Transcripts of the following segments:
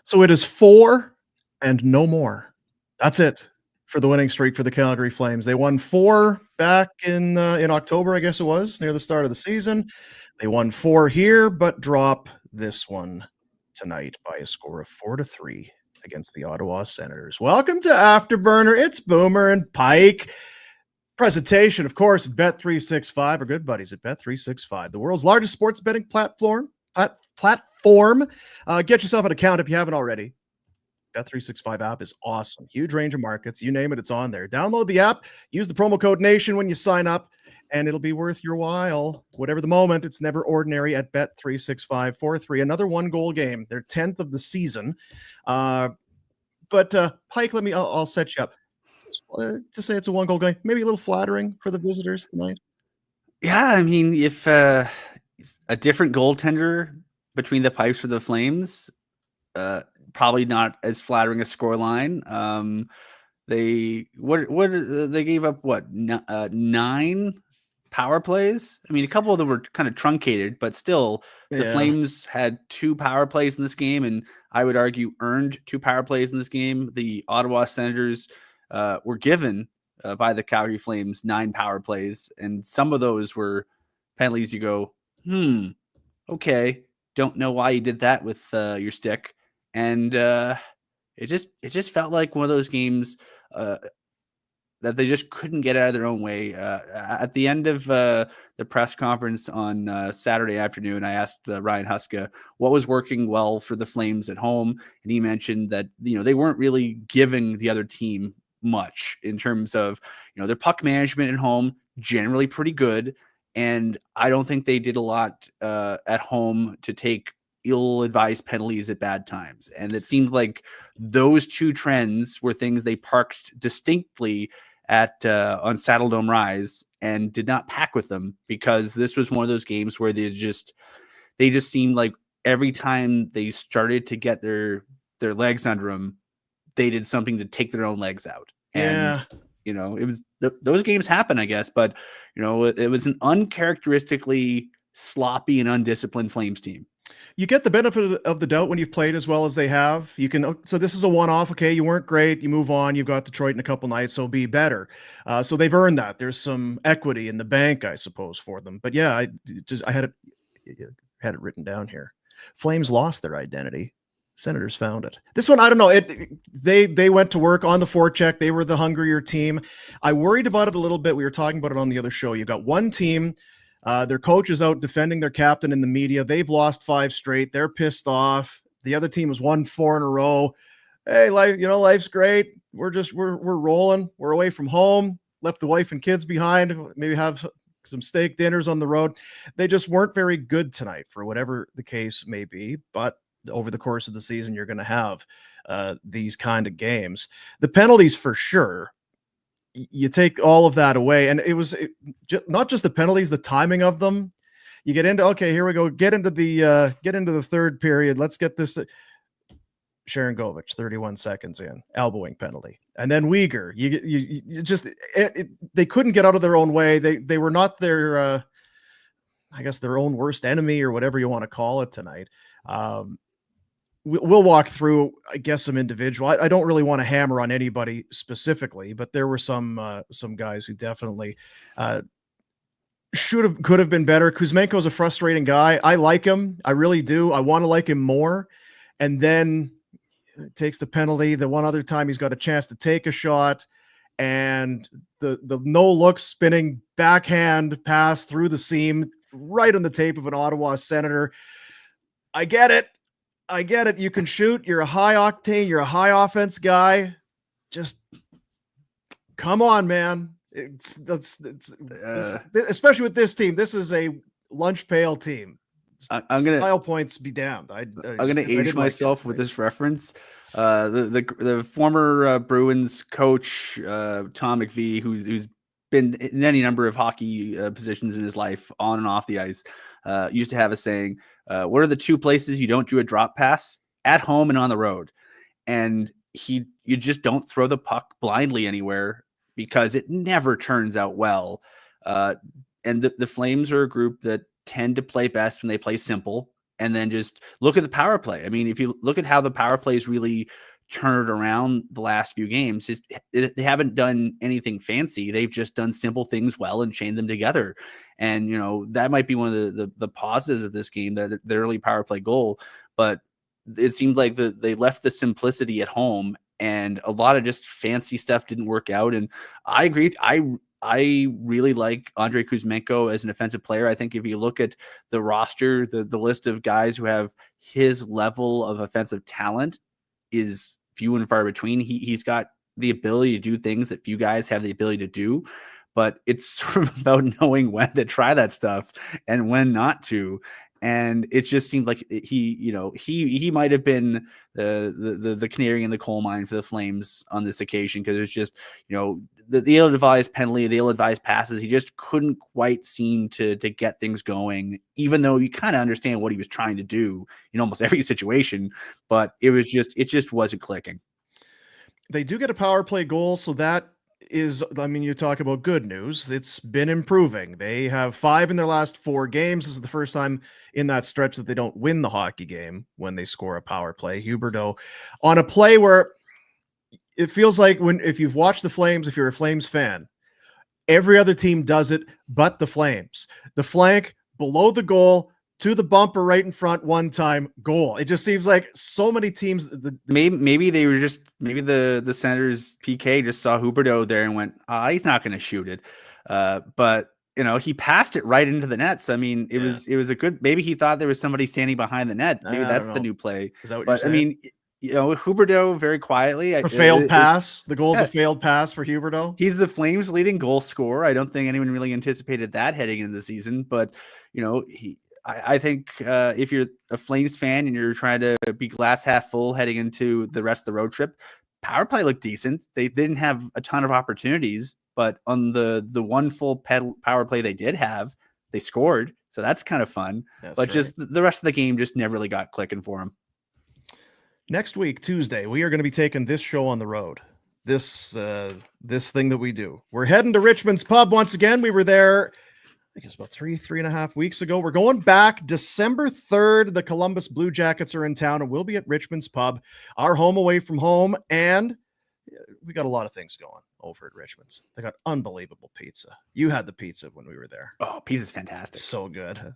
So it is 4 and no more. That's it for the winning streak for the Calgary Flames. They won 4 back in October, I guess it was, near the start of the season. They won 4 here, but drop this one tonight by a score of 4-3 against the Ottawa Senators. Welcome to Afterburner. It's Boomer and Pike. Presentation, of course, Bet365, our good buddies at Bet365, the world's largest sports betting platform. Get yourself an account if you haven't already. Bet365 app is awesome. Huge range of markets. You name it, it's on there. Download the app. Use the promo code NATION when you sign up, and it'll be worth your while. Whatever the moment, it's never ordinary at Bet365. 4-3, another one-goal game. Their 10th of the season. But Pike, I'll set you up. To say it's a one-goal game, maybe a little flattering for the visitors tonight. Yeah, I mean, if a different goaltender between the pipes for the Flames, probably not as flattering a scoreline. They gave up 9 power plays. I mean, a couple of them were kind of truncated, but still, the Flames had 2 power plays in this game, and I would argue earned 2 power plays in this game. The Ottawa Senators were given by the Calgary Flames 9 power plays, and some of those were penalties. You go, okay, don't know why you did that with your stick, and it just felt like one of those games that they just couldn't get out of their own way. At the end of the press conference on Saturday afternoon, I asked Ryan Huska what was working well for the Flames at home, and he mentioned that they weren't really giving the other team much in terms of their puck management at home, generally pretty good, and I don't think they did a lot at home to take ill-advised penalties at bad times. And it seemed like those 2 trends were things they parked distinctly at on Saddledome Rise and did not pack with them, because this was one of those games where they just seemed like every time they started to get their legs under them, they did something to take their own legs out. And it was those games happen, I guess, but it was an uncharacteristically sloppy and undisciplined Flames team. You get the benefit of the doubt when you've played as well as they have. So this is a one-off. Okay, you weren't great. You move on. You've got Detroit in a couple nights, so be better. So they've earned that. There's some equity in the bank, I suppose, for them. But yeah, I had it written down here. Flames lost their identity. Senators found it. This one, I don't know. They went to work on the forecheck. They were the hungrier team. I worried about it a little bit. We were talking about it on the other show. You got one team. Their coach is out defending their captain in the media. They've lost 5 straight. They're pissed off. The other team has won 4 in a row. Hey, life's great. We're rolling. We're away from home. Left the wife and kids behind. Maybe have some steak dinners on the road. They just weren't very good tonight, for whatever the case may be. But over the course of the season, you're going to have these kind of games. The penalties, for sure. You take all of that away, and it was not just the penalties, the timing of them. You get into, okay, here we go. Get into the third period. Let's get this. Sharon Govich, 31 seconds in, elbowing penalty, and then Uyghur. They couldn't get out of their own way. They were not their, I guess, their own worst enemy, or whatever you want to call it tonight. We'll walk through, I guess, some individual. I don't really want to hammer on anybody specifically, but there were some guys who definitely could have been better. Kuzmenko is a frustrating guy. I like him. I really do. I want to like him more. And then takes the penalty. The one other time he's got a chance to take a shot, and the no look spinning backhand pass through the seam right on the tape of an Ottawa Senator. I get it. You can shoot. You're a high octane. You're a high offense guy. Just come on, man. Especially with this team. This is a lunch pail team. I'm gonna style points be damned. I'm gonna age myself with this reference. The former Bruins coach Tom McVie, who's been in any number of hockey positions in his life, on and off the ice, used to have a saying. What are the 2 places you don't do a drop pass? At home and on the road. And you just don't throw the puck blindly anywhere, because it never turns out well. And the Flames are a group that tend to play best when they play simple. and then just look at the power play. I mean, if you look at how the power plays really turned around the last few games, they haven't done anything fancy. They've just done simple things well and chained them together. And, that might be one of the positives of this game, that the early power play goal. But it seemed like they left the simplicity at home, and a lot of just fancy stuff didn't work out. And I agree. I really like Andrei Kuzmenko as an offensive player. I think if you look at the roster, the list of guys who have his level of offensive talent is few and far between. He's got the ability to do things that few guys have the ability to do, but it's sort of about knowing when to try that stuff and when not to. And it just seemed like he might have been the canary in the coal mine for the Flames on this occasion, because it's just, the ill-advised penalty, the ill-advised passes, he just couldn't quite seem to get things going, even though you kind of understand what he was trying to do in almost every situation, but it just wasn't clicking. They do get a power play goal, so that is, you talk about good news. It's been improving. They have 5 in their last 4 games. This is the first time in that stretch that they don't win the hockey game when they score a power play. Huberdeau on a play where it feels like, if you've watched the Flames, if you're a Flames fan, every other team does it but the Flames. The flank below the goal to the bumper right in front, one time, goal. It just seems like so many teams. Maybe they were just, maybe the Senators PK just saw Huberdeau there and went, he's not going to shoot it. But he passed it right into the net. So, it was a good, maybe he thought there was somebody standing behind the net. Maybe that's the new play. Is that what you're saying? Huberdeau very quietly. A failed pass. The goal's a failed pass for Huberdeau. He's the Flames' leading goal scorer. I don't think anyone really anticipated that heading into the season, but I think if you're a Flames fan and you're trying to be glass half full heading into the rest of the road trip, power play looked decent. They didn't have a ton of opportunities, but on the one full power play they did have, they scored. So that's kind of fun. But right. Just the rest of the game just never really got clicking for them. Next week, Tuesday, we are going to be taking this show on the road. This thing that we do. We're heading to Richmond's Pub once again. We were there, I think it's about three and a half weeks ago. We're going back December 3rd. The Columbus Blue Jackets are in town, and we'll be at Richmond's Pub, our home away from home. And we got a lot of things going over at Richmond's. They got unbelievable pizza. You had the pizza when we were there. Oh, pizza's fantastic. So good.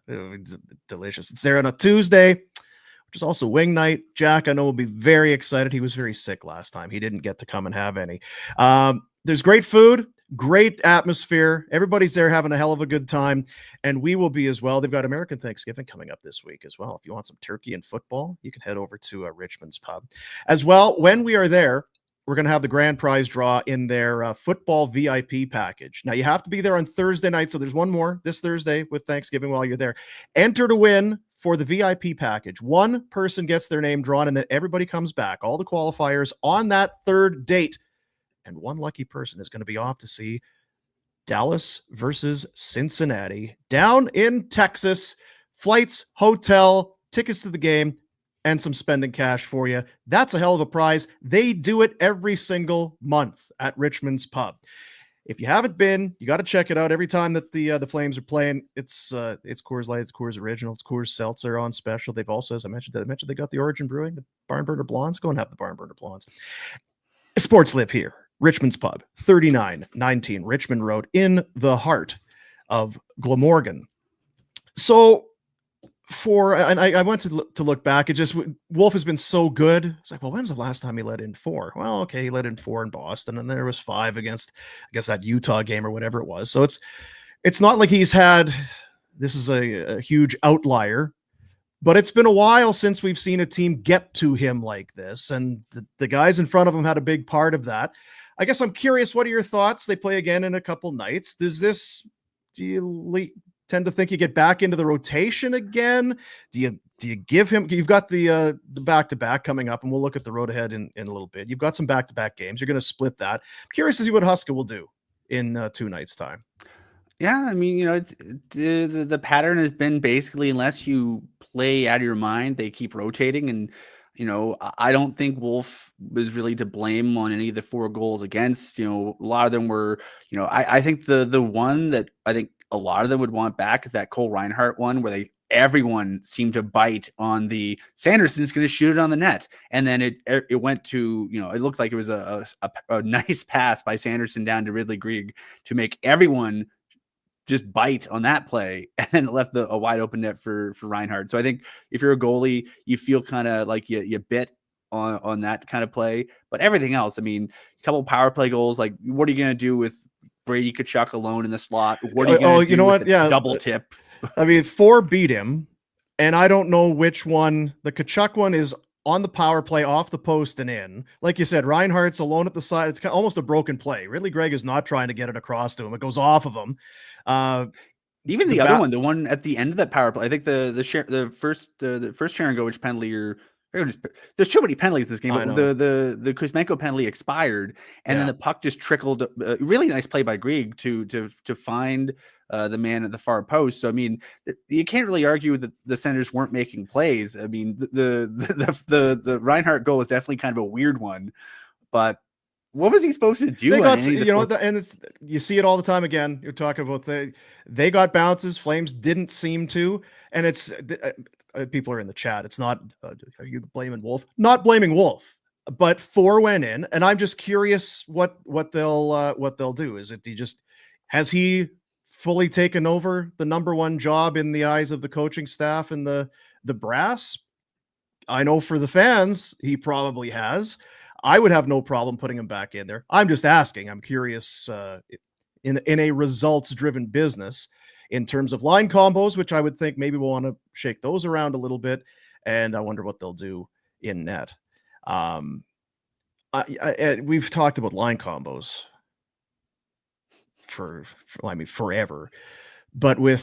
Delicious. It's there on a Tuesday, which is also wing night. Jack, I know, will be very excited. He was very sick last time. He didn't get to come and have any. There's great food, great atmosphere. Everybody's there having a hell of a good time, and we will be as well. They've got American Thanksgiving coming up this week as well. If you want some turkey and football, you can head over to Richmond's Pub. As well, when we are there, we're going to have the grand prize draw in their football VIP package. Now, you have to be there on Thursday night, so there's one more this Thursday with Thanksgiving while you're there. Enter to win for the VIP package. One person gets their name drawn, and then everybody comes back, all the qualifiers, on that third date. And one lucky person is going to be off to see Dallas versus Cincinnati down in Texas. Flights, hotel, tickets to the game, and some spending cash for you. That's a hell of a prize. They do it every single month at Richmond's Pub. If you haven't been, you got to check it out. Every time that the Flames are playing, it's Coors Light, it's Coors Original, it's Coors Seltzer on special. They've also, as I mentioned, they got the Origin Brewing, the Barn Burner Blondes. Go and have the Barn Burner Blondes. Sports live here. Richmond's Pub, 3919 Richmond Road, in the heart of Glamorgan. So I went to look back. It just, Wolf has been so good. It's like, well, when's the last time he let in 4? Well, okay, he let in 4 in Boston, and there was 5 against, I guess, that Utah game or whatever it was. So it's not like he's had, this is a huge outlier, but it's been a while since we've seen a team get to him like this, and the guys in front of him had a big part of that. I guess I'm curious, what are your thoughts? They play again in a couple nights. Do you tend to think you get back into the rotation again? Do you give him, you've got the back-to-back coming up, and we'll look at the road ahead in a little bit. You've got some back-to-back games. You're going to split that. I'm curious to see what Huska will do in 2 nights' time. Yeah, the pattern has been basically, unless you play out of your mind, they keep rotating. And, I don't think Wolf was really to blame on any of the 4 goals against. A lot of them were, I think the one that I think a lot of them would want back is that Cole Reinhardt one, where everyone seemed to bite on the Sanderson's going to shoot it on the net. And then it went to, it looked like it was a nice pass by Sanderson down to Ridley Grieg to make everyone just bite on that play, and then it left a wide open net for Reinhart. So I think if you're a goalie, you feel kind of like you bit on that kind of play, but everything else, I mean, a couple power play goals, like what are you going to do with Brady Tkachuk alone in the slot? What are you going to do with the double tip? I mean, 4 beat him, and I don't know which one. The Tkachuk one is on the power play off the post and in. Like you said, Reinhardt's alone at the side. It's almost a broken play. Ridley Grieg is not trying to get it across to him. It goes off of him. Even the other one, the one at the end of that power play, I think the first Sharangovich penalty, or there's too many penalties this game. But the Kuzmenko penalty expired, and then the puck just trickled. Really nice play by Grieg to find the man at the far post. So I mean, you can't really argue that the Senators weren't making plays. I mean, the Reinhart goal is definitely kind of a weird one, but what was he supposed to do? They got, and you see it all the time. Again, you're talking about they got bounces. Flames didn't seem to, and it's people are in the chat. It's not are you blaming Wolf? Not blaming Wolf, but 4 went in, and I'm just curious what they'll do. Is it has he fully taken over the number 1 job in the eyes of the coaching staff and the brass? I know for the fans, he probably has. I would have no problem putting him back in there. I'm just asking. I'm curious in a results-driven business in terms of line combos, which I would think maybe we'll want to shake those around a little bit, and I wonder what they'll do in net. We've talked about line combos for forever, but it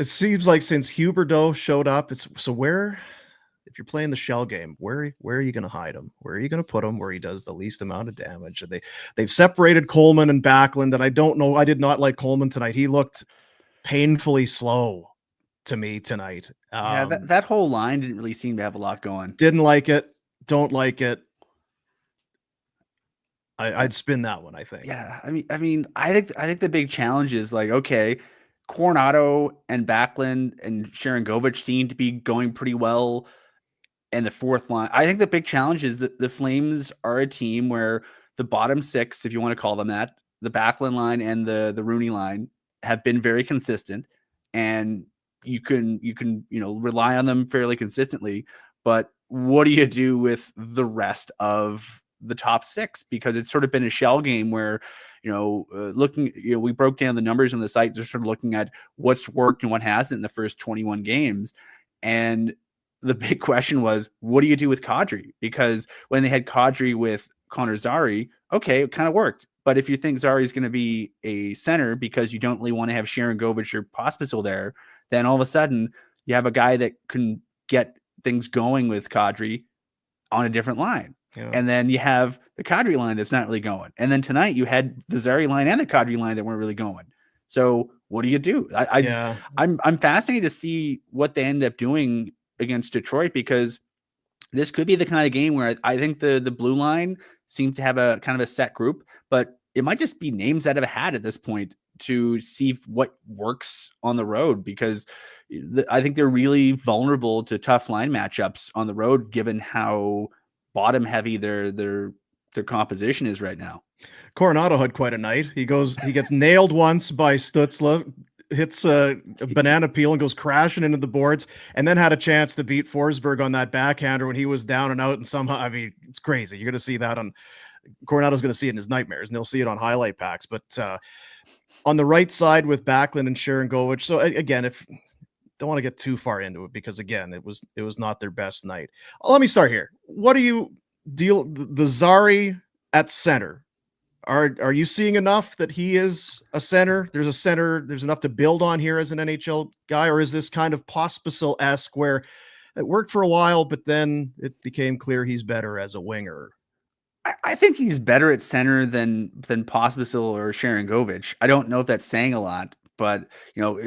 seems like since Huberdeau showed up, if you're playing the shell game, where are you going to hide him? Where are you going to put him where he does the least amount of damage? And they've separated Coleman and Backlund, and I don't know. I did not like Coleman tonight. He looked painfully slow to me tonight. That whole line didn't really seem to have a lot going. Didn't like it. Don't like it. I'd spin that one, I think. Yeah, I mean, I think the big challenge is like, okay, Coronato and Backlund and Sharangovich seem to be going pretty well. And the fourth line, I think the big challenge is that the Flames are a team where the bottom 6, if you want to call them that, the Backlund line and the Rooney line have been very consistent, and you can rely on them fairly consistently. But what do you do with the rest of the top 6? Because it's sort of been a shell game where we broke down the numbers on the site, just sort of looking at what's worked and what hasn't in the first 21 games, and the big question was, what do you do with Kadri? Because when they had Kadri with Connor Zary, okay, it kind of worked. But if you think Zary is going to be a center because you don't really want to have Sharangovich or Pospisil there, then all of a sudden you have a guy that can get things going with Kadri on a different line. Yeah. And then you have the Kadri line that's not really going. And then tonight you had the Zary line and the Kadri line that weren't really going. So what do you do? I'm fascinated to see what they end up doing against Detroit, because this could be the kind of game where I think the blue line seems to have a kind of a set group, but it might just be names out of a hat at this point to see what works on the road, because I think they're really vulnerable to tough line matchups on the road, given how bottom heavy their composition is right now. Coronato had quite a night. He gets nailed once by Stützle, hits a banana peel and goes crashing into the boards, and then had a chance to beat Forsberg on that backhander when he was down and out. And somehow, I mean, it's crazy. You're going to see that Coronato's going to see it in his nightmares, and he'll see it on highlight packs. But on the right side with Backlund and Sharangovich. So again, don't want to get too far into it, because again, it was not their best night. Let me start here. What do you deal the Zary at center? Are you seeing enough that he is a center? There's enough to build on here as an NHL guy, or is this kind of Pospisil-esque where it worked for a while, but then it became clear he's better as a winger? I think he's better at center than Pospisil or Sharangovich. I don't know if that's saying a lot, But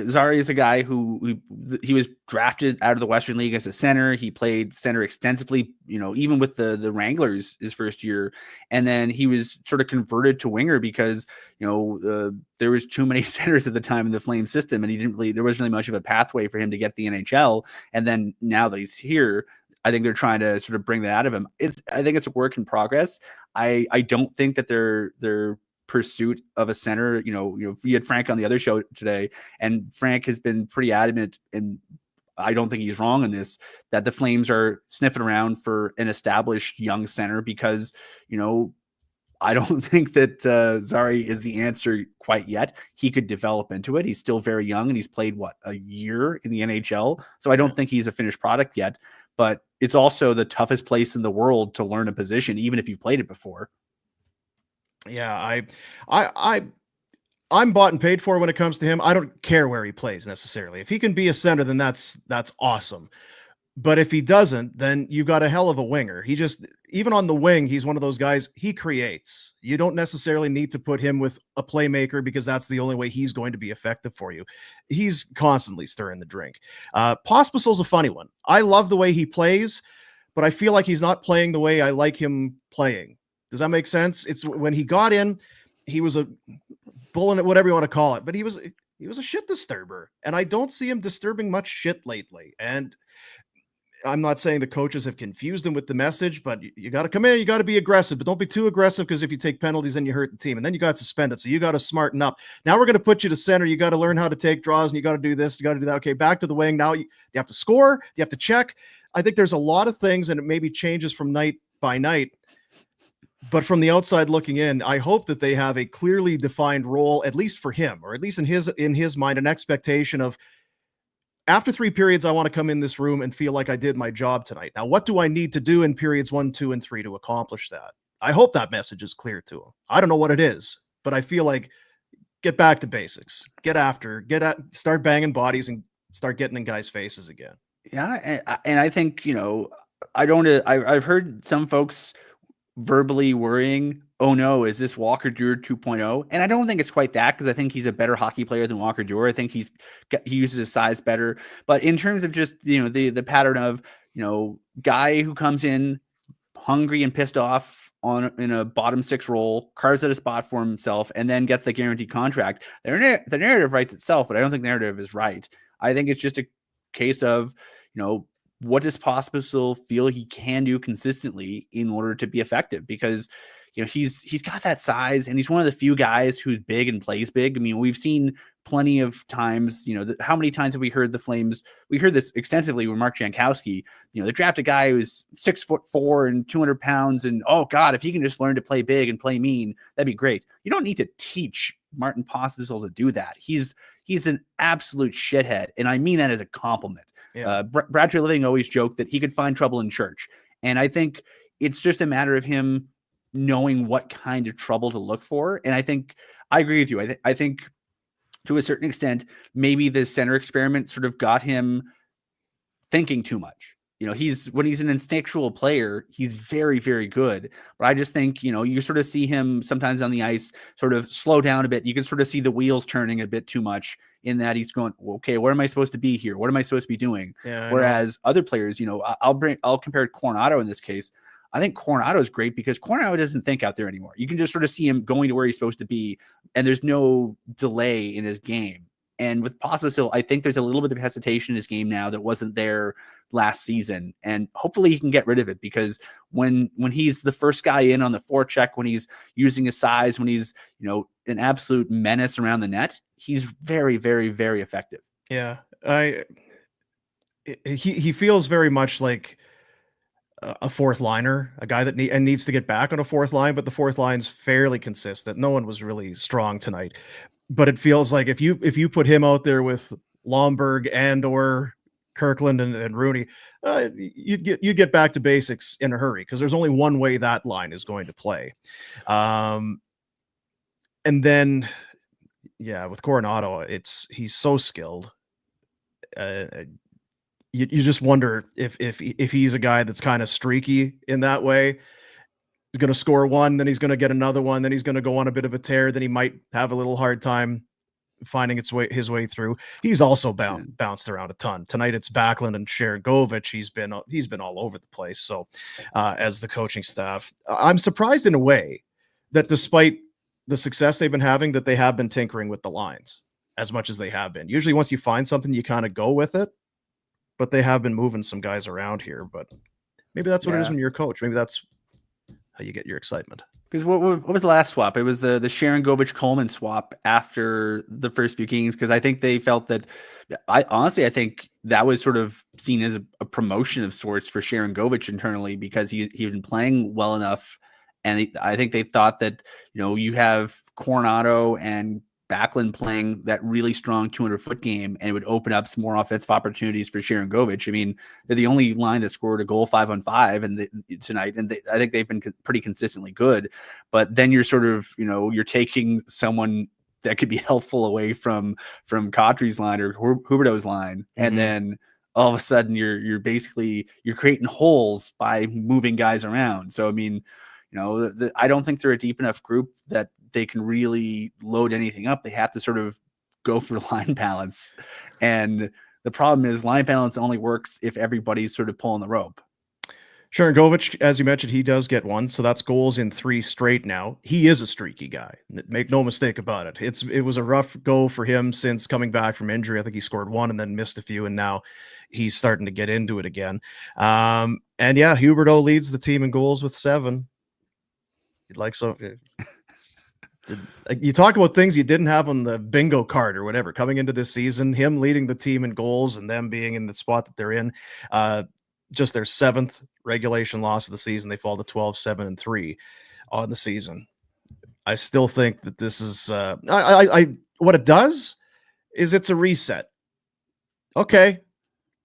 Zary is a guy who he was drafted out of the Western League as a center. He played center extensively, even with the Wranglers his first year, and then he was sort of converted to winger because there was too many centers at the time in the Flame system, and there wasn't really much of a pathway for him to get the NHL. And then now that he's here, I think they're trying to sort of bring that out of him. I think it's a work in progress. I don't think that their pursuit of a center, we had Frank on the other show today, and Frank has been pretty adamant, and I don't think he's wrong in this, that the Flames are sniffing around for an established young center because, I don't think that Zary is the answer quite yet. He could develop into it. He's still very young, and he's played, a year in the NHL. So I don't think he's a finished product yet, but it's also the toughest place in the world to learn a position, even if you've played it before. Yeah, I'm bought and paid for when it comes to him. I don't care where he plays necessarily. If he can be a center, then that's awesome. But if he doesn't, then you've got a hell of a winger. Even on the wing, he's one of those guys, he creates. You don't necessarily need to put him with a playmaker because that's the only way he's going to be effective for you. He's constantly stirring the drink. Pospisil's a funny one. I love the way he plays, but I feel like he's not playing the way I like him playing. Does that make sense? It's when he got in, he was a bull in it, whatever you want to call it, but he was a shit disturber, and I don't see him disturbing much shit lately. And I'm not saying the coaches have confused him with the message, but you got to come in, you got to be aggressive, but don't be too aggressive because if you take penalties, then you hurt the team, and then you got suspended. So you got to smarten up. Now we're going to put you to center. You got to learn how to take draws, and you got to do this, you got to do that. Okay, back to the wing. Now you have to score, you have to check. I think there's a lot of things, and it maybe changes from night by night. But from the outside looking in, I hope that they have a clearly defined role, at least for him, or at least in his mind, an expectation of, after 3 periods, I want to come in this room and feel like I did my job tonight. Now, what do I need to do in periods 1, 2, and 3 to accomplish that? I hope that message is clear to him. I don't know what it is, but I feel like get back to basics, start banging bodies and start getting in guys' faces again. Yeah, and I think I've heard some folks verbally worrying, oh no, is this Walker Duehr 2.0? And I don't think it's quite that, because I think he's a better hockey player than Walker Duehr. I think he uses his size better. But in terms of just the pattern of guy who comes in hungry and pissed off in a bottom 6 role, carves out a spot for himself, and then gets the guaranteed contract, the narrative writes itself, but I don't think the narrative is right. I think it's just a case of what does Pospisil feel he can do consistently in order to be effective? Because he's got that size, and he's one of the few guys who's big and plays big. I mean, we've seen plenty of times, how many times have we heard the Flames? We heard this extensively with Mark Jankowski. They draft a guy who's 6'4" and 200 pounds, and oh God, if he can just learn to play big and play mean, that'd be great. You don't need to teach Martin Pospisil to do that. He's an absolute shithead, and I mean that as a compliment. Yeah. Brad Treliving always joked that he could find trouble in church. And I think it's just a matter of him knowing what kind of trouble to look for. And I think I agree with you. I think to a certain extent, maybe the center experiment sort of got him thinking too much. When he's an instinctual player, he's very, very good. But I just think, you sort of see him sometimes on the ice sort of slow down a bit. You can sort of see the wheels turning a bit too much, in that he's going, okay, what am I supposed to be here? What am I supposed to be doing? Yeah, whereas other players, I'll compare Coronato in this case. I think Coronato is great because Coronato doesn't think out there anymore. You can just sort of see him going to where he's supposed to be, and there's no delay in his game. And with Pospisil, I think there's a little bit of hesitation in his game now that wasn't there last season. And hopefully he can get rid of it, because when he's the first guy in on the forecheck, when he's using his size, when he's, an absolute menace around the net, he's very, very, very effective. Yeah. He feels very much like a fourth liner, a guy that needs to get back on a fourth line, but the fourth line's fairly consistent. No one was really strong tonight, but it feels like if you put him out there with Lomberg and or Kirkland and Rooney, you'd get back to basics in a hurry, because there's only one way that line is going to play. And then, yeah, with Coronato, he's so skilled. You just wonder if he's a guy that's kind of streaky in that way. He's going to score one, then he's going to get another one, then he's going to go on a bit of a tear, then he might have a little hard time finding his way through. He's also bounced around a ton. Tonight it's Backlund and Sharangovich. He's been all over the place. So as the coaching staff, I'm surprised in a way that despite the success they've been having, that they have been tinkering with the lines as much as they have been. Usually once you find something, you kind of go with it, but they have been moving some guys around here. But maybe that's what it is when you're a coach. Maybe that's how you get your excitement. Because what was the last swap? It was the Sharangovich-Coleman swap after the first few games, because I think they felt that I think that was sort of seen as a promotion of sorts for Sharangovich internally, because he'd been playing well enough. And I think they thought that, you have Coronato and Backlund playing that really strong 200-foot game, and it would open up some more offensive opportunities for Sharangovich. I mean, they're the only line that scored a goal 5-on-5 tonight, and I think they've been pretty consistently good. But then you're sort of, you're taking someone that could be helpful away from Cautry's line or Huberdeau's line, and then all of a sudden you're creating holes by moving guys around. So I mean, I don't think they're a deep enough group that they can really load anything up. They have to sort of go for line balance. And the problem is line balance only works if everybody's sort of pulling the rope. Sharangovich, as you mentioned, he does get one. So that's goals in 3 straight now. He is a streaky guy. Make no mistake about it. It was a rough go for him since coming back from injury. I think he scored 1 and then missed a few, and now he's starting to get into it again. And yeah, Huberdeau leads the team in goals with 7. You'd like so. You talk about things you didn't have on the bingo card or whatever coming into this season, him leading the team in goals and them being in the spot that they're in. Just their 7th regulation loss of the season. They fall to 12-7-3 on the season. I still think that this is what it does is it's a reset. Okay.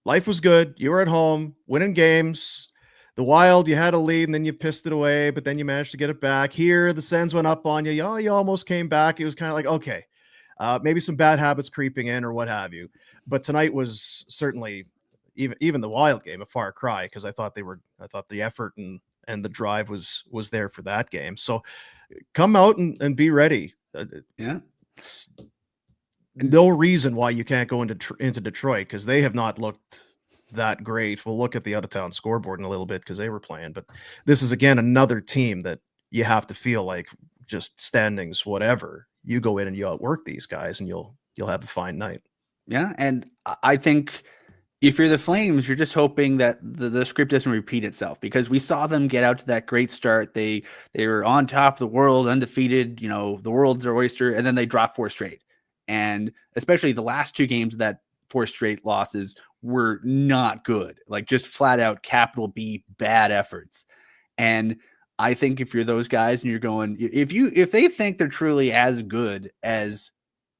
Life was good. You were at home winning games. The Wild, you had a lead and then you pissed it away, but then you managed to get it back. Here, the Sens went up on you. You almost came back. It was kind of like, okay, maybe some bad habits creeping in or what have you. But tonight was certainly, even the Wild game, a far cry, because I thought the effort and the drive was there for that game. So come out and be ready. No reason why you can't go into Detroit, because they have not looked that great. We'll look at the out-of-town scoreboard in a little bit because they were playing, but this is again another team that you have to feel like just standings, whatever. You go in and you outwork these guys, and you'll have a fine night. Yeah, and I think if you're the Flames, you're just hoping that the script doesn't repeat itself, because we saw them get out to that great start. They were on top of the world, undefeated. The world's their oyster, and then they dropped 4 straight. And especially the last 2 games of that 4 straight losses were not good, like just flat out capital B bad efforts. And I think if you're those guys and you're going, if they think they're truly as good as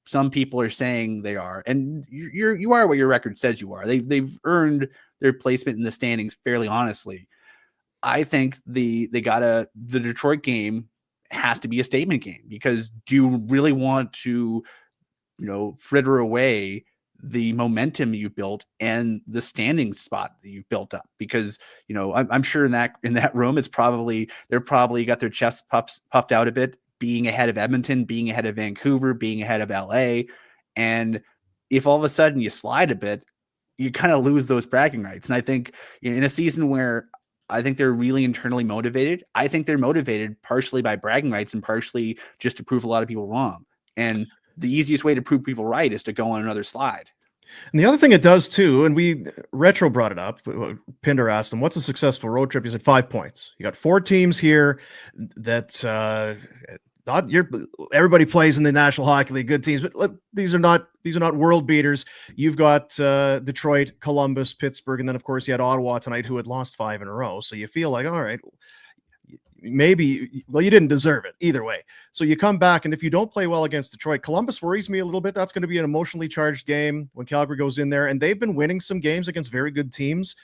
some people are saying they are, and you are what your record says you are, they've earned their placement in the standings fairly honestly. I think the Detroit game has to be a statement game, because do you really want to fritter away the momentum you've built and the standing spot that you've built up? Because I'm sure in that room they're probably got their chests puffed out a bit, being ahead of Edmonton, being ahead of Vancouver, being ahead of LA. And if all of a sudden you slide a bit, you kind of lose those bragging rights. And I think in a season where I think they're really internally motivated, I think they're motivated partially by bragging rights and partially just to prove a lot of people wrong. And the easiest way to prove people right is to go on another slide. And the other thing it does too, and Retro brought it up, Pinder asked him, what's a successful road trip? He said 5 points. You got 4 teams here that everybody plays in the National Hockey League, good teams, but these are not world beaters. You've got Detroit, Columbus, Pittsburgh, and then of course you had Ottawa tonight, who had lost 5 in a row. So you feel like, all right, maybe, well, you didn't deserve it either way. So you come back, and if you don't play well against Detroit, Columbus worries me a little bit. That's going to be an emotionally charged game when Calgary goes in there, and they've been winning some games against very good teams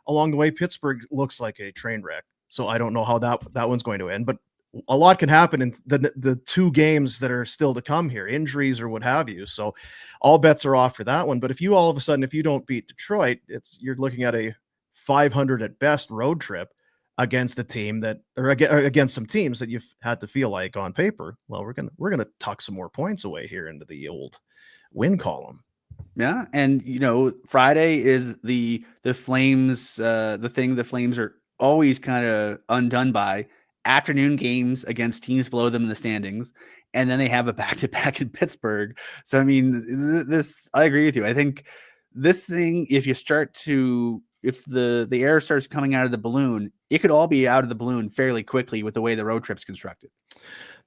along the way. Pittsburgh looks like a train wreck, so I don't know how that one's going to end, but a lot can happen in the 2 games that are still to come here, injuries or what have you. So all bets are off for that one. But if you all of a sudden, if you don't beat Detroit, you're looking at a 500 at best road trip against a team or against some teams that you've had to feel like on paper, well, we're gonna tuck some more points away here into the old win column. Yeah, and Friday is the Flames, the thing the Flames are always kind of undone by: afternoon games against teams below them in the standings, and then they have a back-to-back in Pittsburgh. So I mean, I agree with you. I think this thing, if the air starts coming out of the balloon, it could all be out of the balloon fairly quickly with the way the road trip's constructed.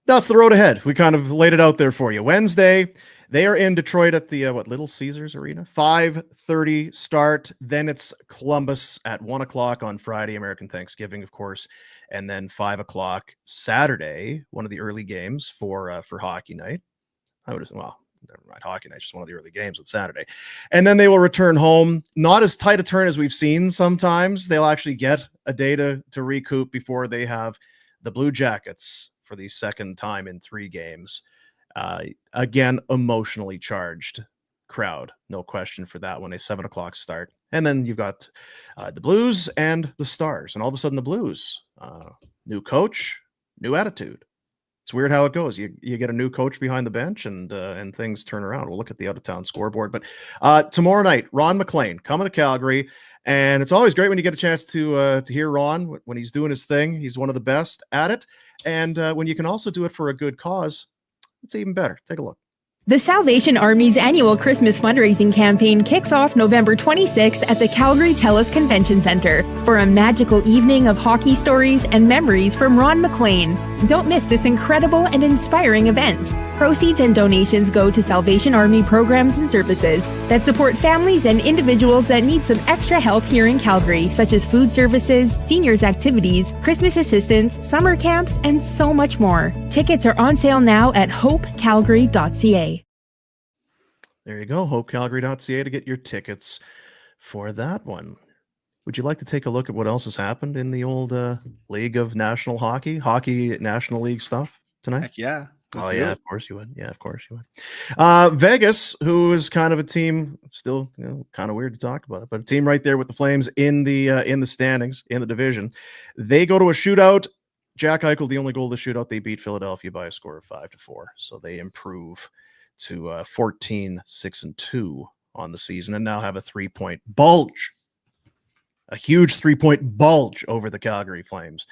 That's the road ahead. We kind of laid it out there for you. Wednesday, they are in Detroit at the Little Caesars Arena. 5:30 start. Then it's Columbus at 1:00 on Friday, American Thanksgiving, of course, and then 5:00 Saturday. One of the early games for hockey night. Never mind. Hockey night, just one of the early games on Saturday, and then they will return home. Not as tight a turn as we've seen sometimes. They'll actually get a day to recoup before they have the Blue Jackets for the second time in 3 games. Again, emotionally charged crowd, no question for that one. A 7:00 start, and then you've got the Blues and the Stars, and all of a sudden the Blues, new coach, new attitude. It's weird how it goes. You get a new coach behind the bench, and things turn around. We'll look at the out of town scoreboard, but tomorrow night, Ron McLean coming to Calgary. And it's always great when you get a chance to hear Ron when he's doing his thing. He's one of the best at it. And when you can also do it for a good cause, it's even better. Take a look. The Salvation Army's annual Christmas fundraising campaign kicks off November 26th at the Calgary TELUS Convention Center for a magical evening of hockey stories and memories from Ron McLean. Don't miss this incredible and inspiring event. Proceeds and donations go to Salvation Army programs and services that support families and individuals that need some extra help here in Calgary, such as food services, seniors activities, Christmas assistance, summer camps, and so much more. Tickets are on sale now at hopecalgary.ca. There you go, hopecalgary.ca to get your tickets for that one. Would you like to take a look at what else has happened in the old League of National Hockey National League stuff tonight? Heck yeah. Of course you would. Yeah, of course you would. Vegas, who is kind of a team, still kind of weird to talk about it, but a team right there with the Flames in the standings, in the division. They go to a shootout. Jack Eichel, the only goal of the shootout, they beat Philadelphia by a score of 5-4. So they improve to 14-6-2 on the season, and now have a 3-point bulge. A huge 3-point bulge over the Calgary Flames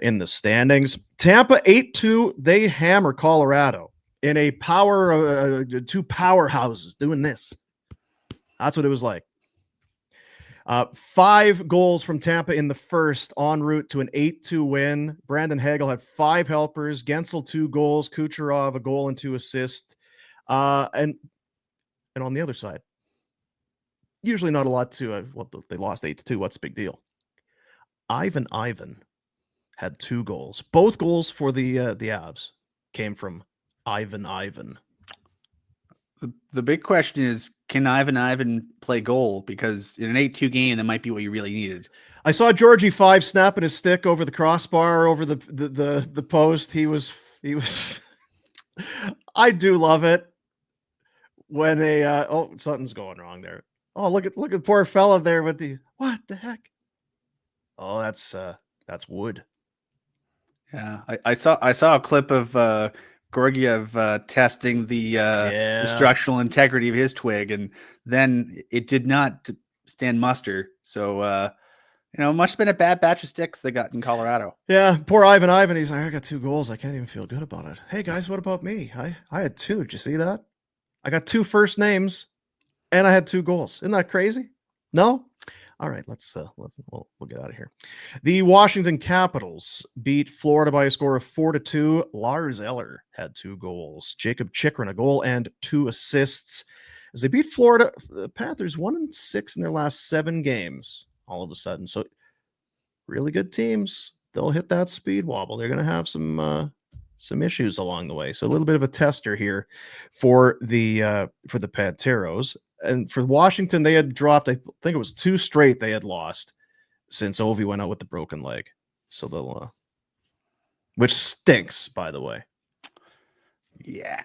in the standings. Tampa 8-2. They hammer Colorado in a power, 2 powerhouses doing this. That's what it was like. 5 goals from Tampa in the first, en route to an 8-2 win. Brandon Hagel had 5 helpers. Gensel 2 goals. Kucherov a goal and 2 assists. And on the other side, usually not a lot to they lost 8-2. What's the big deal? Ivan had 2 goals. Both goals for the Avs came from Ivan. The big question is, can Ivan play goal? Because in an 8-2 game, that might be what you really needed. I saw Georgie 5 snapping his stick over the crossbar, over the post. He was I do love it when something's going wrong there. Oh, look at poor fella there with the what the heck? Oh, that's wood. Yeah, I saw a clip of Georgiev testing the structural integrity of his twig, and then it did not stand muster. So must have been a bad batch of sticks they got in Colorado. Yeah, poor Ivan. He's like, I got 2 goals. I can't even feel good about it. Hey guys, what about me? I had 2. Did you see that? I got 2 first names, and I had 2 goals. Isn't that crazy? No? All right, we'll get out of here. The Washington Capitals beat Florida by a score of 4-2. Lars Eller had 2 goals. Jacob Chychrun a goal and 2 assists as they beat Florida. The Panthers 1-6 in their last 7 games. All of a sudden, so really good teams. They'll hit that speed wobble. They're going to have some issues along the way. So a little bit of a tester here for the Panteros. And for Washington, they had dropped, I think it was 2 straight they had lost since Ovi went out with the broken leg. So they'll, which stinks, by the way. Yeah,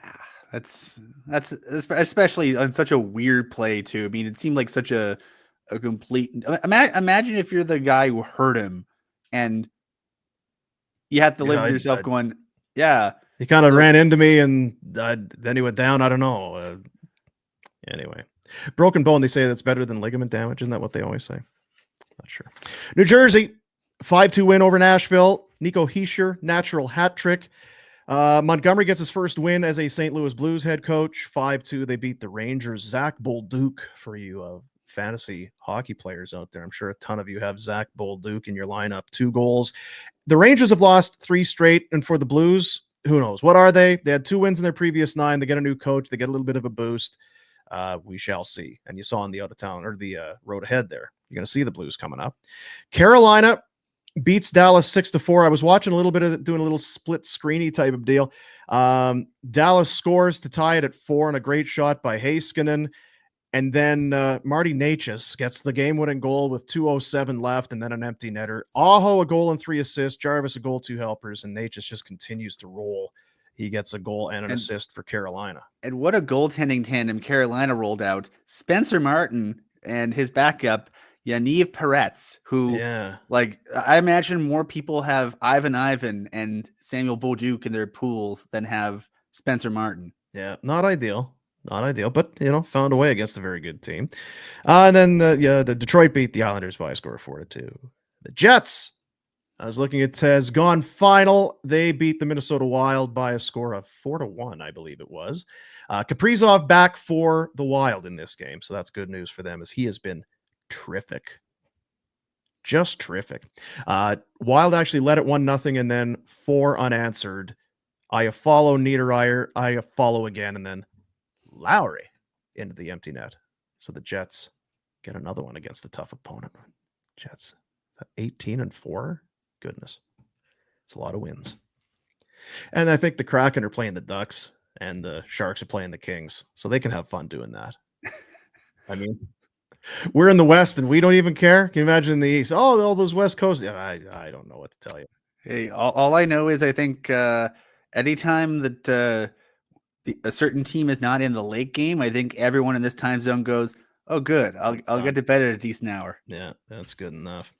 that's especially on such a weird play too. I mean, it seemed like such a complete. Imagine if you're the guy who hurt him, and you have to live with yourself going, yeah. He kind of ran into me, and then he went down. I don't know. Anyway, broken bone, they say that's better than ligament damage. Isn't that what they always say? Not sure. New Jersey, 5-2 win over Nashville. Nico Hischier, natural hat trick. Montgomery gets his first win as a St. Louis Blues head coach. 5-2, they beat the Rangers. Zach Bolduc, for you fantasy hockey players out there. I'm sure a ton of you have Zach Bolduc in your lineup. 2 goals. The Rangers have lost 3 straight, and for the Blues, who knows? What are they? They had 2 wins in their previous 9. They get a new coach. They get a little bit of a boost. We shall see. And you saw on the out of town or the road ahead there, you're going to see the Blues coming up. Carolina beats Dallas 6-4. I was watching a little bit of it, doing a little split screeny type of deal. Dallas scores to tie it at 4 and a great shot by Heiskanen. And then Marty Necas gets the game-winning goal with 2:07 left and then an empty netter. Aho, a goal and 3 assists. Jarvis, a goal, 2 helpers. And Necas just continues to roll. He gets a goal and an assist for Carolina. And what a goaltending tandem Carolina rolled out. Spencer Martin and his backup, Yaniv Peretz, who, like, I imagine more people have Ivan and Samuel Bolduc in their pools than have Spencer Martin. Yeah, not ideal. Not ideal, but, found a way against a very good team. And then the Detroit beat the Islanders by a score of 4-2. The Jets, I was looking at Tez, gone final. They beat the Minnesota Wild by a score of 4-1, I believe it was. Kaprizov back for the Wild in this game, so that's good news for them as he has been terrific. Just terrific. Wild actually led it 1-0 and then 4 unanswered. Iafallo, Niederreiter, Iafallo again, and then Lowry into the empty net. So the Jets get another one against a tough opponent. Jets 18-4. Goodness. It's a lot of wins. And I think the Kraken are playing the Ducks and the Sharks are playing the Kings. So they can have fun doing that. I mean, we're in the West and we don't even care. Can you imagine in the East? Oh, all those West Coast. Yeah, I don't know what to tell you. Hey, all I know is I think anytime that a certain team is not in the late game, I think everyone in this time zone goes, oh, good. I'll get to bed at a decent hour. Yeah, that's good enough.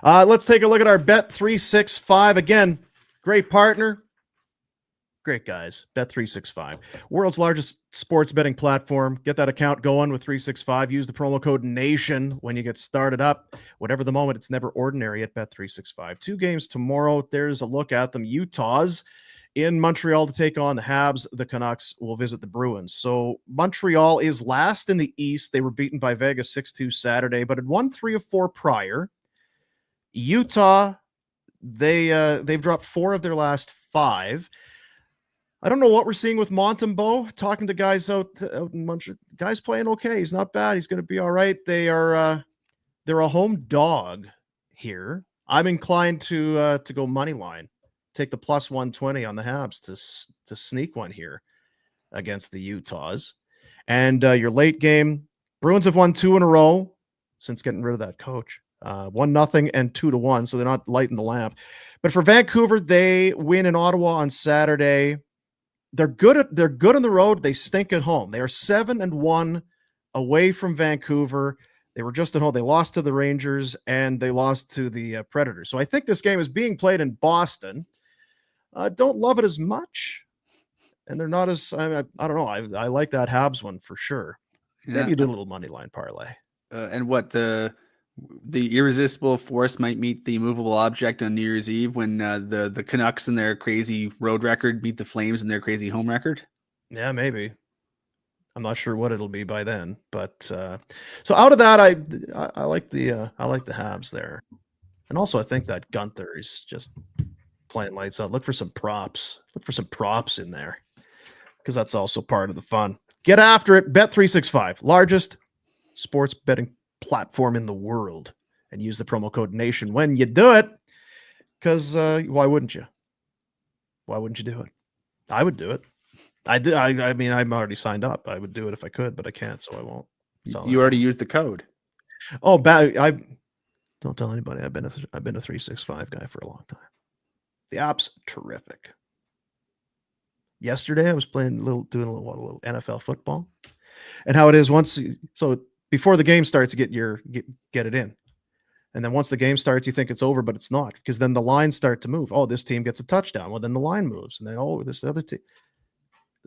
Let's take a look at our Bet365. Again, great partner. Great guys. Bet365. World's largest sports betting platform. Get that account going with 365. Use the promo code NATION when you get started up. Whatever the moment, it's never ordinary at Bet365. 2 games tomorrow. There's a look at them. Utah's in Montreal to take on the Habs. The Canucks will visit the Bruins. So Montreal is last in the East. They were beaten by Vegas 6-2 Saturday, but had won 3 of 4 prior. Utah, they've dropped 4 of their last 5. I don't know what we're seeing with Montembeault. Talking to guys out in Montreal, guy's playing okay. He's not bad. He's going to be all right. They're a home dog here. I'm inclined to go money line. Take the plus 120 on the Habs to sneak one here against the Utahs. And your late game, Bruins have won 2 in a row since getting rid of that coach. 1-0 and 2-1, so they're not lighting the lamp. But for Vancouver, they win in Ottawa on Saturday. They're good on the road. They stink at home. They are 7-1 away from Vancouver. They were just at home. They lost to the Rangers and they lost to the Predators. So I think this game is being played in Boston. Don't love it as much, and they're not as I don't know. I like that Habs one for sure. Yeah. Maybe you do a little money line parlay. And what the irresistible force might meet the immovable object on New Year's Eve when the Canucks and their crazy road record beat the Flames and their crazy home record. Yeah, maybe. I'm not sure what it'll be by then, but so out of that, I like the Habs there, and also I think that Gunther is just playing lights out. Look for some props. Look for some props in there because that's also part of the fun. Get after it. Bet365, largest sports betting platform in the world, and use the promo code NATION when you do it. Because why wouldn't you? Why wouldn't you do it? I would do it. I mean, I'm already signed up. I would do it if I could, but I can't, so I won't. You already used the code. Oh, I don't tell anybody. I've been a 365 guy for a long time. The app's terrific. Yesterday, I was doing a little NFL football, and how it is so before the game starts, you get it in, and then once the game starts, you think it's over, but it's not, because then the lines start to move. Oh, this team gets a touchdown. Well, then the line moves, and then this other team.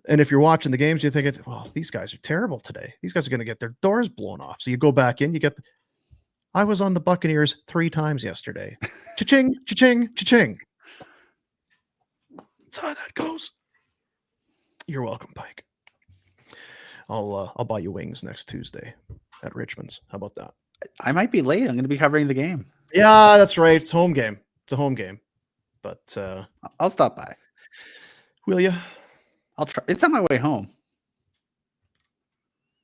And if you're watching the games, you're thinking, well, these guys are terrible today. These guys are going to get their doors blown off. So you go back in, I was on the Buccaneers 3 times yesterday. Cha-ching, cha-ching, cha-ching. That's how that goes. You're welcome, Pike. I'll buy you wings next Tuesday at Richmond's. How about that? I might be late. I'm going to be covering the game. Yeah, that's right. It's home game. It's a home game. But I'll stop by. Will you? I'll try. It's on my way home.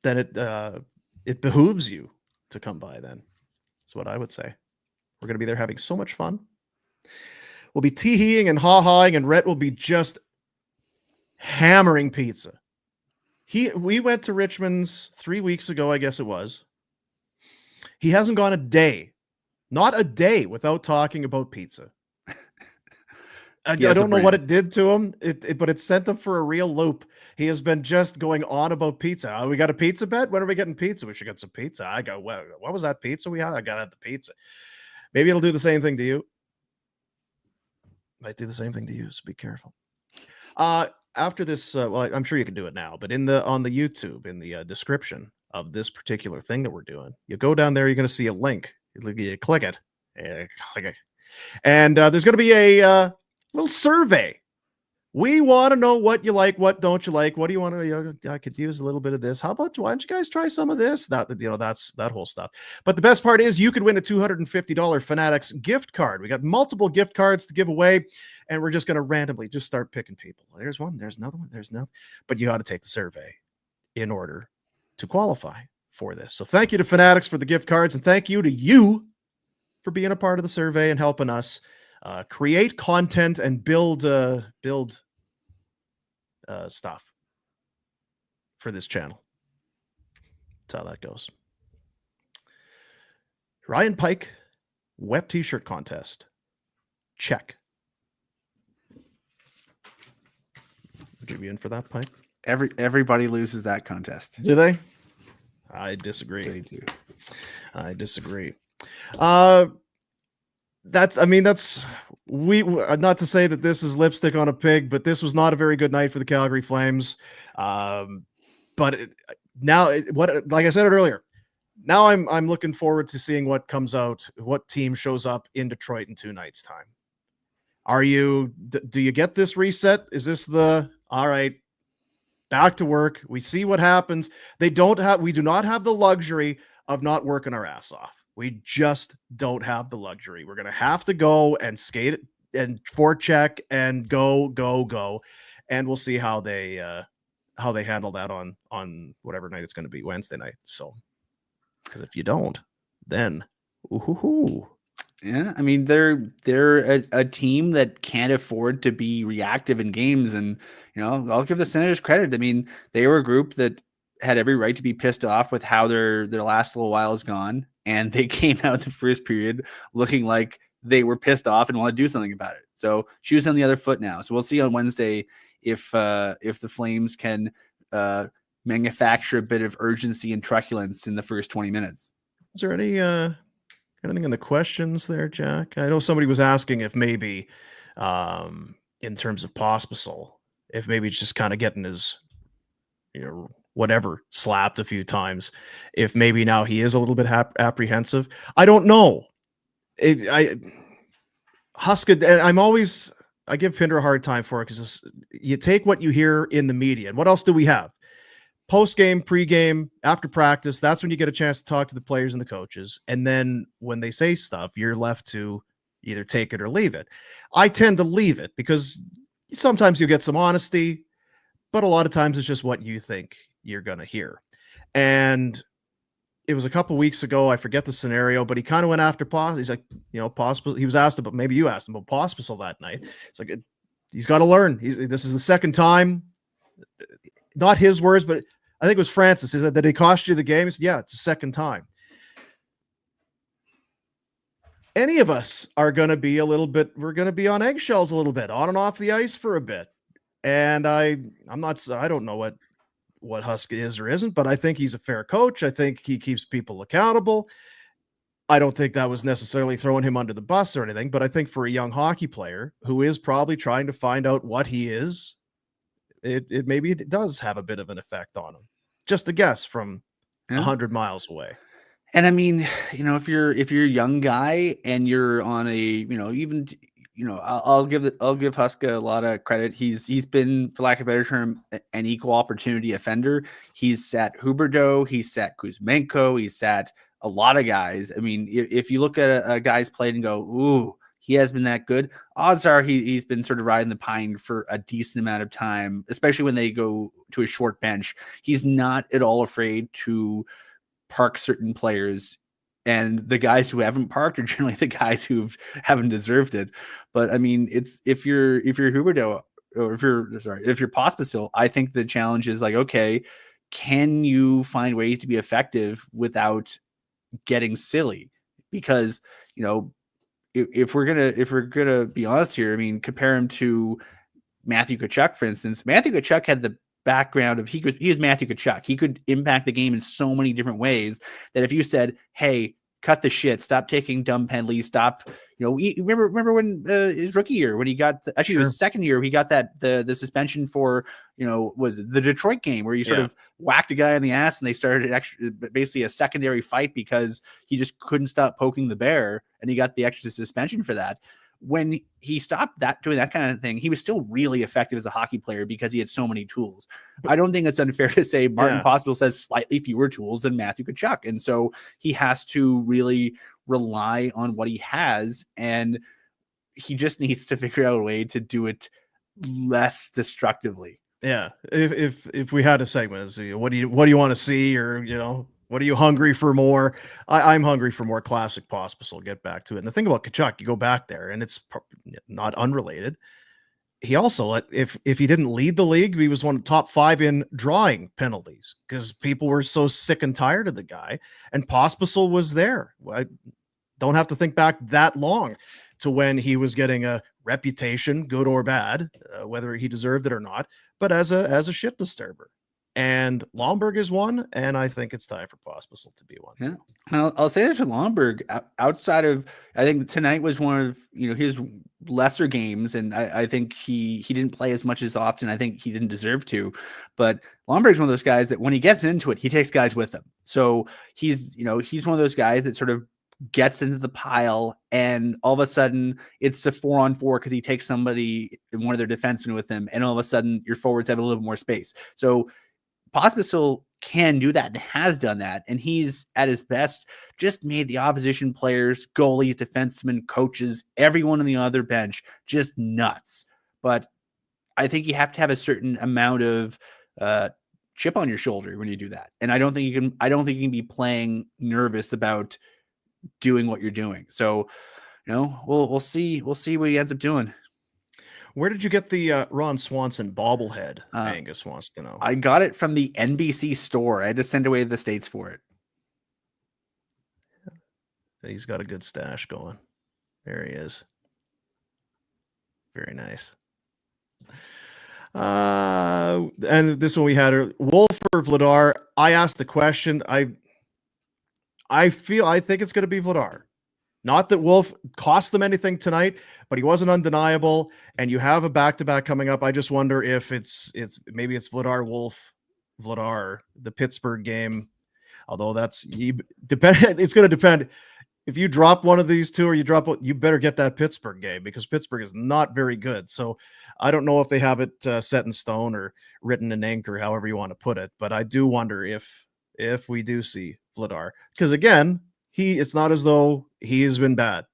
Then it behooves you to come by then. That's what I would say. We're going to be there having so much fun. We'll be tee-heeing and ha-haing, and Rhett will be just hammering pizza. We went to Richmond's 3 weeks ago, I guess it was. He hasn't gone a day, not a day, without talking about pizza. I don't know what it did to him, but it sent him for a real loop. He has been just going on about pizza. We got a pizza bet? When are we getting pizza? We should get some pizza. I go, well, what was that pizza we had? I got to have the pizza. Maybe it'll do the same thing to you. Might do the same thing to you, so be careful. After this, well, I'm sure you can do it now, but on the YouTube, in the description of this particular thing that we're doing, you go down there, you're going to see a link. You click it, and there's going to be a little survey. We want to know what you like, what don't you like, what do you want to, I could use a little bit of this. How about, why don't you guys try some of this? That's that whole stuff. But the best part is you could win a $250 Fanatics gift card. We got multiple gift cards to give away, and we're just going to randomly just start picking people. There's one, there's another one, there's another. But you got to take the survey in order to qualify for this. So thank you to Fanatics for the gift cards, and thank you to you for being a part of the survey and helping us create content and build stuff for this channel. That's how that goes. Ryan Pike wet t-shirt contest. Check. Would you be in for that, Pike? Everybody loses that contest. Do they? I disagree. They do. I disagree. That's not to say that this is lipstick on a pig, but this was not a very good night for the Calgary Flames. Like I said earlier, now I'm looking forward to seeing what comes out, what team shows up in Detroit in 2 nights' time. Do you get this reset? Is this all right, back to work? We see what happens. We do not have the luxury of not working our ass off. We just don't have the luxury. We're going to have to go and skate it and forecheck and go. And we'll see how they handle that on whatever night it's going to be, Wednesday night. So, because if you don't, then yeah, I mean, they're a team that can't afford to be reactive in games, and I'll give the Senators credit. I mean, they were a group that had every right to be pissed off with how their last little while is gone, and they came out the first period looking like they were pissed off and want to do something about it. So shoes on the other foot now. So we'll see on Wednesday if the Flames can manufacture a bit of urgency and truculence in the first 20 minutes. Is there anything in the questions there, Jack? I know somebody was asking if maybe in terms of Pospisil, if maybe he's just kind of getting his whatever slapped a few times, if maybe now he is a little bit apprehensive. I don't know. Huska, and I give Pinder a hard time for it because you take what you hear in the media. And what else do we have? Post-game, pre-game, after practice, that's when you get a chance to talk to the players and the coaches. And then when they say stuff, you're left to either take it or leave it. I tend to leave it because sometimes you get some honesty, but a lot of times it's just what you think you're going to hear. And it was a couple weeks ago, I forget the scenario, but he kind of went after Pospisil. He's like, Pospisil. He was asked about, maybe you asked him about Pospisil that night. It's like, he's got to learn. This is the second time. Not his words, but I think it was Francis. He said, did he cost you the game? He said, yeah, it's the second time. Any of us are going to be we're going to be on eggshells a little bit, on and off the ice for a bit. And I don't know what Huska is or isn't, but I think he's a fair coach. I think he keeps people accountable. I don't think that was necessarily throwing him under the bus or anything, but I think for a young hockey player who is probably trying to find out what he is, it maybe it does have a bit of an effect on him. Just a guess from 100 miles away. And I mean, if you're a young guy and you're on a, I'll give Huska a lot of credit. He's been, for lack of a better term, an equal opportunity offender. He's sat Huberdeau, he's sat Kuzmenko, he's sat a lot of guys. I mean, if you look at a guy's played and go, ooh, he has been that good, odds are he's been sort of riding the pine for a decent amount of time, especially when they go to a short bench. He's not at all afraid to park certain players, and the guys who haven't parked are generally the guys who haven't deserved it. But I mean, it's if you're Huberdeau, or if you're Pospisil, I think the challenge is like, okay, can you find ways to be effective without getting silly? Because if we're gonna be honest here, I mean, compare him to Matthew Tkachuk, for instance. Matthew Tkachuk had the background of he was Matthew Tkachuk. He could impact the game in so many different ways that if you said, hey, cut the shit, stop taking dumb penalties, stop, remember when his rookie year, when he got his second year, he got the suspension for, was the Detroit game where you sort of whacked a guy in the ass and they started basically a secondary fight because he just couldn't stop poking the bear, and he got the extra suspension for that. When he stopped doing that kind of thing, he was still really effective as a hockey player because he had so many tools. I don't think it's unfair to say Martin Pospisil has slightly fewer tools than Matthew Tkachuk. And so he has to really rely on what he has, and he just needs to figure out a way to do it less destructively. Yeah. If we had a segment, what do you want to see, or, what are you hungry for more? I'm hungry for more classic Pospisil. Get back to it. And the thing about Tkachuk, you go back there, and it's not unrelated. He also, if he didn't lead the league, he was one of the top 5 in drawing penalties because people were so sick and tired of the guy. And Pospisil was there. I don't have to think back that long to when he was getting a reputation, good or bad, whether he deserved it or not, but as a shit disturber. And Lomberg is one, and I think it's time for Pospisil to be one. Yeah, I'll say this to Lomberg. Outside of, I think tonight was one of his lesser games, and I think he didn't play as much as often. I think he didn't deserve to, but Lomberg's one of those guys that when he gets into it, he takes guys with him. So he's one of those guys that sort of gets into the pile, and all of a sudden it's a 4-on-4 because he takes somebody, one of their defensemen, with him, and all of a sudden your forwards have a little bit more space. So Pospisil can do that and has done that, and he's at his best just made the opposition players, goalies, defensemen, coaches, everyone on the other bench just nuts. But I think you have to have a certain amount of chip on your shoulder when you do that, and I don't think you can be playing nervous about doing what you're doing. So we'll see what he ends up doing. Where did you get the Ron Swanson bobblehead? Angus wants to know. I got it from the NBC store. I had to send away to the States for it. He's got a good stash going. There he is. Very nice. And this one we had, Wolf or Vladar. I asked the question. I think it's going to be Vladar. Not that Wolf cost them anything tonight, but he wasn't undeniable. And you have a back-to-back coming up. I just wonder if it's Vladar, Wolf, Vladar, the Pittsburgh game. Although it's going to depend. If you drop one of these two, or you better get that Pittsburgh game, because Pittsburgh is not very good. So I don't know if they have it set in stone or written in ink, or however you want to put it. But I do wonder if we do see Vladar, because again, it's not as though he has been bad,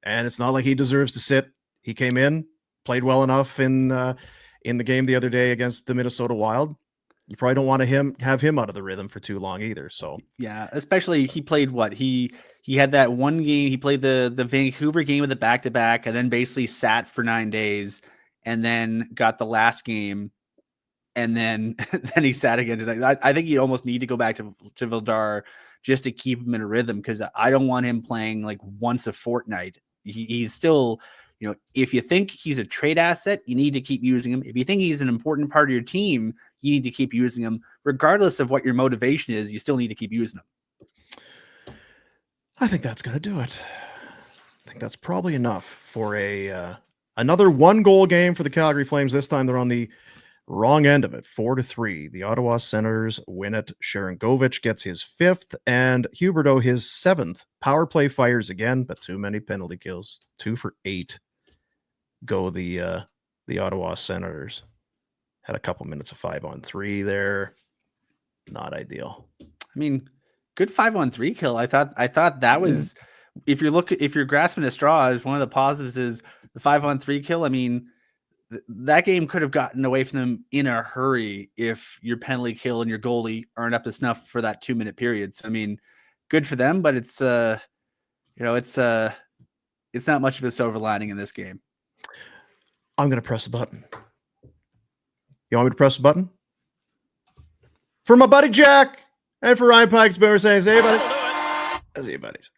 and it's not like he deserves to sit. He came in, played well enough in the game the other day against the Minnesota Wild. You probably don't want to have him out of the rhythm for too long either. So yeah, especially he played he had that one game. He played the Vancouver game with the back-to-back, and then basically sat for 9 days, and then got the last game, and then he sat again tonight. I think you almost need to go back to Vladar just to keep him in a rhythm, because I don't want him playing like once a fortnight. He's still, if you think he's a trade asset, you need to keep using him. If you think he's an important part of your team, you need to keep using him. Regardless of what your motivation is, you still need to keep using him. I think that's going to do it. I think that's probably enough for another 1-goal game for the Calgary Flames. This time they're on the Wrong end of it, 4-3. The Ottawa Senators win it. Sharangovich gets his 5th, and Huberdeau his 7th. Power play fires again, but too many penalty kills. 2 for 8. Go the Ottawa Senators. Had a couple minutes of 5-on-3 there. Not ideal. I mean, good 5-on-3 kill. I thought that was if you're grasping at straws, one of the positives is the 5-on-3 kill. I mean, that game could have gotten away from them in a hurry if your penalty kill and your goalie aren't up to snuff for that 2-minute period. So I mean, good for them, but it's it's not much of a silver lining in this game. I'm gonna press a button. You want me to press a button? For my buddy Jack and for Ryan Pike's Bear saying, hey buddies. See you buddies.